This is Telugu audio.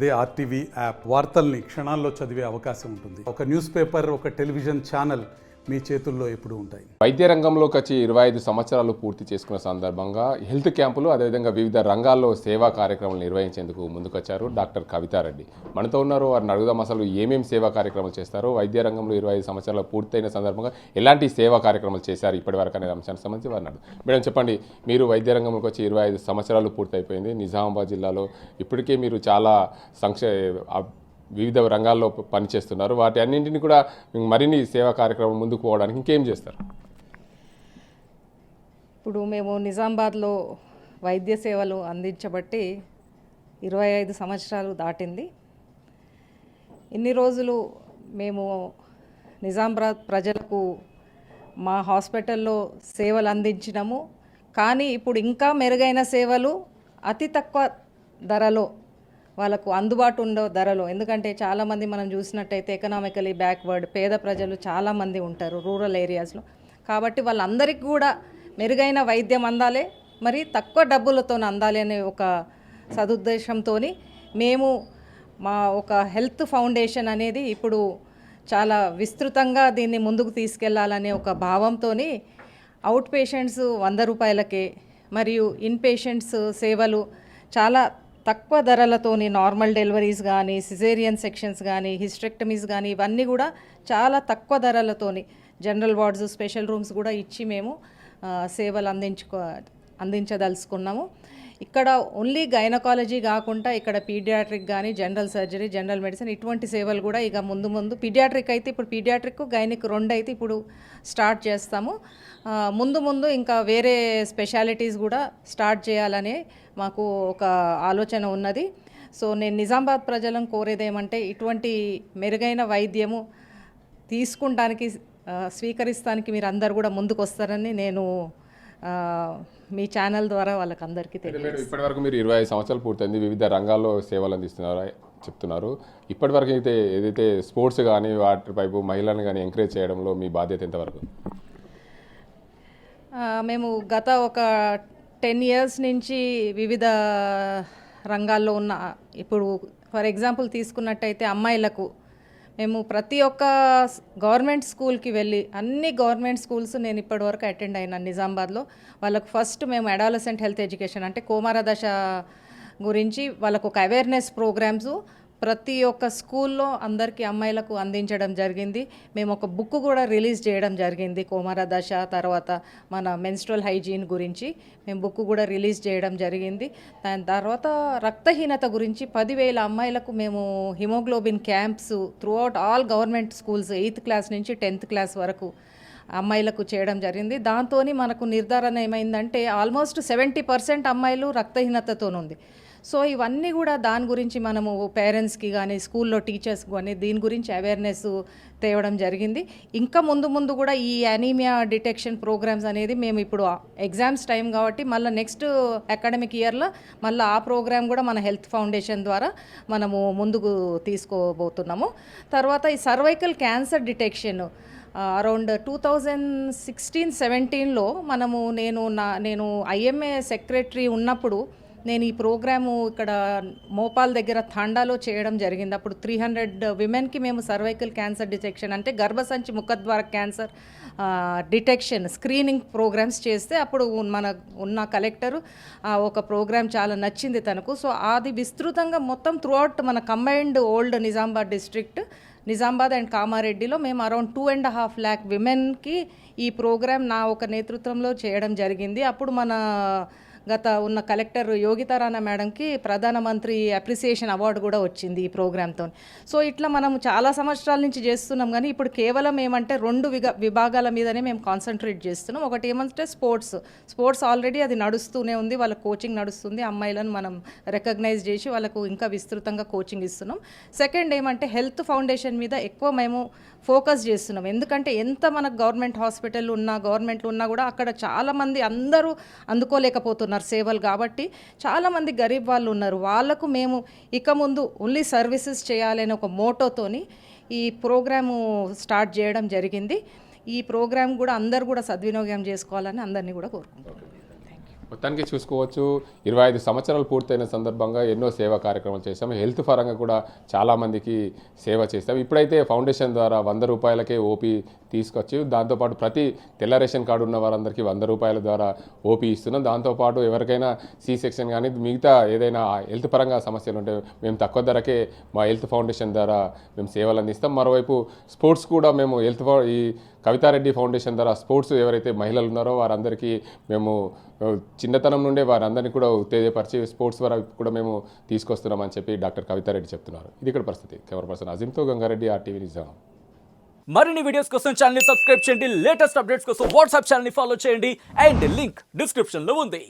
అదే ఆర్టీవీ యాప్ వార్తల్ని క్షణాల్లో చదివే అవకాశం ఉంటుంది. ఒక న్యూస్ పేపర్, ఒక టెలివిజన్ ఛానల్ మీ చేతుల్లో ఎప్పుడూ ఉంటాయి. వైద్య రంగంలోకి వచ్చి 25 సంవత్సరాలు పూర్తి చేసుకున్న సందర్భంగా హెల్త్ క్యాంపులు, అదేవిధంగా వివిధ రంగాల్లో సేవా కార్యక్రమాలు నిర్వహించేందుకు ముందుకొచ్చారు డాక్టర్ కవితారెడ్డి. మనతో ఉన్నారు, వారిని అడుగుదాం అసలు ఏమేమి సేవా కార్యక్రమాలు చేస్తారు, వైద్య రంగంలో 25 సంవత్సరాలు పూర్తయిన సందర్భంగా ఎలాంటి సేవా కార్యక్రమాలు చేశారు ఇప్పటివరకు అనే అంశానికి సంబంధించి వారిని అడుగు. మేడం చెప్పండి, మీరు వైద్య రంగంలోకి వచ్చి 25 సంవత్సరాలు పూర్తయిపోయింది. నిజామాబాద్ జిల్లాలో ఇప్పటికే మీరు చాలా వివిధ రంగాల్లో పనిచేస్తున్నారు. వాటి అన్నింటినీ కూడా మరిన్ని సేవా కార్యక్రమం ముందుకు పోవడానికి ఇంకేం చేస్తారు? ఇప్పుడు మేము నిజామాబాద్లో వైద్య సేవలు అందించబట్టి 25 సంవత్సరాలు దాటింది. ఇన్ని రోజులు మేము నిజామాబాద్ ప్రజలకు మా హాస్పిటల్లో సేవలు అందించినాము. కానీ ఇప్పుడు ఇంకా మెరుగైన సేవలు అతి తక్కువ ధరలో, వాళ్ళకు అందుబాటు ఉండే ధరలో, ఎందుకంటే చాలామంది మనం చూసినట్టయితే ఎకనామికలీ బ్యాక్వర్డ్ పేద ప్రజలు చాలామంది ఉంటారు రూరల్ ఏరియాస్లో. కాబట్టి వాళ్ళందరికీ కూడా మెరుగైన వైద్యం అందాలి, మరి తక్కువ డబ్బులతో అందాలి అనే ఒక సదుద్దేశంతో మేము మా ఒక హెల్త్ ఫౌండేషన్ అనేది ఇప్పుడు చాలా విస్తృతంగా దీన్ని ముందుకు తీసుకెళ్లాలనే ఒక భావంతో అవుట్ పేషెంట్స్ 100 రూపాయలకే మరియు ఇన్ పేషెంట్స్ సేవలు చాలా తక్కువ ధరలతోని, నార్మల్ డెలివరీస్ కానీ, సిజేరియన్ సెక్షన్స్ కానీ, హిస్టెక్టమీస్ కానీ ఇవన్నీ కూడా చాలా తక్కువ ధరలతోని, జనరల్ వార్డ్స్, స్పెషల్ రూమ్స్ కూడా ఇచ్చి మేము సేవలు అందించదలుచుకున్నాము. ఇక్కడ ఓన్లీ గైనకాలజీ కాకుండా ఇక్కడ పీడియాట్రిక్ కానీ, జనరల్ సర్జరీ, జనరల్ మెడిసిన్ ఇటువంటి సేవలు కూడా ఇక ముందు పీడియాట్రిక్ అయితే ఇప్పుడు పీడియాట్రిక్, గైనిక్ 2 అయితే ఇప్పుడు స్టార్ట్ చేస్తాము. ముందు ఇంకా వేరే స్పెషాలిటీస్ కూడా స్టార్ట్ చేయాలని మాకు ఒక ఆలోచన ఉన్నది. సో నేను నిజామాబాద్ ప్రజలను కోరేదేమంటే ఇటువంటి మెరుగైన వైద్యము తీసుకుంటానికి, స్వీకరిస్తానికి మీరు అందరు కూడా ముందుకు వస్తారని నేను మీ ఛానల్ ద్వారా వాళ్ళకి అందరికీ తెలియదు. ఇప్పటివరకు మీరు 25 సంవత్సరాలు పూర్తయింది, వివిధ రంగాల్లో సేవలు అందిస్తున్నారు చెప్తున్నారు. ఇప్పటివరకు అయితే ఏదైతే స్పోర్ట్స్ కానీ వాటిపై మహిళలను కానీ ఎంకరేజ్ చేయడంలో మీ బాధ్యత ఎంతవరకు? మేము గత ఒక 10 years నుంచి వివిధ రంగాల్లో ఉన్న, ఇప్పుడు ఫర్ ఎగ్జాంపుల్ తీసుకున్నట్టయితే అమ్మాయిలకు మేము ప్రతి ఒక్క గవర్నమెంట్ స్కూల్కి వెళ్ళి, అన్ని గవర్నమెంట్ స్కూల్స్ నేను ఇప్పటివరకు అటెండ్ అయినాను నిజామాబాద్లో. వాళ్ళకు ఫస్ట్ మేము అడాలసెంట్ హెల్త్ ఎడ్యుకేషన్ అంటే కౌమార దశ గురించి వాళ్ళకు ఒక అవేర్నెస్ ప్రోగ్రామ్స్ ప్రతి ఒక్క స్కూల్లో అందరికీ అమ్మాయిలకు అందించడం జరిగింది. మేము ఒక బుక్ కూడా రిలీజ్ చేయడం జరిగింది కౌమార దశ, తర్వాత మన మెన్స్ట్రువల్ హైజీన్ గురించి మేము బుక్ కూడా రిలీజ్ చేయడం జరిగింది. దాని తర్వాత రక్తహీనత గురించి 10,000 అమ్మాయిలకు మేము haemoglobin camps throughout all government schools 8th class నుంచి 10th క్లాస్ వరకు అమ్మాయిలకు చేయడం జరిగింది. దాంతో మనకు నిర్ధారణ ఏమైందంటే ఆల్మోస్ట్ 70% అమ్మాయిలు రక్తహీనతతోనుంది. సో ఇవన్నీ కూడా దాని గురించి మనము పేరెంట్స్కి కానీ, స్కూల్లో టీచర్స్కి కానీ దీని గురించి అవేర్నెస్ తేవడం జరిగింది. ఇంకా ముందు కూడా ఈ అనీమియా డిటెక్షన్ ప్రోగ్రామ్స్ అనేది మేము ఇప్పుడు ఎగ్జామ్స్ టైం కాబట్టి మళ్ళీ నెక్స్ట్ అకాడమిక్ ఇయర్లో మళ్ళీ ఆ ప్రోగ్రామ్ కూడా మన హెల్త్ ఫౌండేషన్ ద్వారా మనము ముందుకు తీసుకోబోతున్నాము. తర్వాత ఈ సర్వైకల్ క్యాన్సర్ డిటెక్షన్ అరౌండ్ 2016-17లో నేను ఐఎంఏ సెక్రటరీ ఉన్నప్పుడు నేను ఈ ప్రోగ్రాము ఇక్కడ మోపాల్ దగ్గర తాండాలో చేయడం జరిగింది. అప్పుడు 300 విమెన్కి మేము సర్వైకల్ క్యాన్సర్ డిటెక్షన్ అంటే గర్భసంచి ముఖద్వార క్యాన్సర్ డిటెక్షన్ స్క్రీనింగ్ ప్రోగ్రామ్స్ చేస్తే అప్పుడు ఉన్న కలెక్టరు ఒక ప్రోగ్రామ్ చాలా నచ్చింది తనకు. సో అది విస్తృతంగా మొత్తం త్రూఅవుట్ మన combined old Nizamabad district, Nizamabad and కామారెడ్డిలో మేము అరౌండ్ 2.5 lakh విమెన్కి ఈ ప్రోగ్రామ్ నా ఒక నేతృత్వంలో చేయడం జరిగింది. అప్పుడు మన గత ఉన్న కలెక్టర్ యోగితారాణా మేడంకి ప్రధానమంత్రి అప్రిసియేషన్ అవార్డు కూడా వచ్చింది ఈ ప్రోగ్రామ్తో. సో ఇట్లా మనం చాలా సంవత్సరాల నుంచి చేస్తున్నాం, కానీ ఇప్పుడు కేవలం ఏమంటే 2 విభాగాల మీదనే మేము కాన్సన్ట్రేట్ చేస్తున్నాం. ఒకటి ఏమంటే స్పోర్ట్స్ ఆల్రెడీ అది నడుస్తూనే ఉంది, వాళ్ళ కోచింగ్ నడుస్తుంది. అమ్మాయిలను మనం రికగ్నైజ్ చేసి వాళ్ళకు ఇంకా విస్తృతంగా కోచింగ్ ఇస్తున్నాం. సెకండ్ ఏమంటే హెల్త్ ఫౌండేషన్ మీద ఎక్కువ మేము ఫోకస్ చేస్తున్నాం. ఎందుకంటే ఎంత మనకు గవర్నమెంట్ హాస్పిటల్ ఉన్నా, గవర్నమెంట్లు ఉన్నా కూడా అక్కడ చాలామంది అందరూ అందుకోలేకపోతున్నారు సేవలు. కాబట్టి చాలామంది గరీబ్ వాళ్ళు ఉన్నారు, వాళ్ళకు మేము ఇక ముందు ఓన్లీ సర్వీసెస్ చేయాలనే ఒక మోటోతోని ఈ ప్రోగ్రాము స్టార్ట్ చేయడం జరిగింది. ఈ ప్రోగ్రామ్ కూడా అందరూ కూడా సద్వినియోగం చేసుకోవాలని అందరినీ కూడా కోరుకుంటున్నాను. Thank you. మొత్తానికి చూసుకోవచ్చు 25 సంవత్సరాలు పూర్తయిన సందర్భంగా ఎన్నో సేవా కార్యక్రమాలు చేశాము. హెల్త్ పరంగా కూడా చాలామందికి సేవ చేస్తాం. ఇప్పుడైతే ఫౌండేషన్ ద్వారా 100 రూపాయలకే ఓపీ తీసుకొచ్చి దాంతోపాటు ప్రతి తెల్ల రేషన్ కార్డు ఉన్న వారందరికీ 100 రూపాయల ద్వారా ఓపీ ఇస్తున్నాం. దాంతోపాటు ఎవరికైనా సి సెక్షన్ కానీ మిగతా ఏదైనా హెల్త్ పరంగా సమస్యలు ఉంటే మేము తక్కువ ధరకే మా హెల్త్ ఫౌండేషన్ ద్వారా మేము సేవలు అందిస్తాం. మరోవైపు స్పోర్ట్స్ కూడా మేము ఈ కవితారెడ్డి ఫౌండేషన్ ద్వారా స్పోర్ట్స్ ఎవరైతే మహిళలు ఉన్నారో వారందరికీ మేము చిన్నతనం నుండే వారందరినీ కూడా ఉత్తేజపరిచి స్పోర్ట్స్ ద్వారా కూడా మేము తీసుకొస్తున్నామని చెప్పి డాక్టర్ కవితారెడ్డి చెప్తున్నారు. ఇది ఇక్కడ పరిస్థితి. కెమెరా పర్సన్ అజీమ్తో గంగారెడ్డి, RTV నిజాం. మరిన్ని వీడియోస్ కోసం ఛానల్ సబ్స్క్రైబ్ చేయండి. లేటెస్ట్ అప్డేట్స్ కోసం వాట్సాప్ ఛానల్ ఫాలో చేయండి అండ్ లింక్ డిస్క్రిప్షన్ లో ఉంది.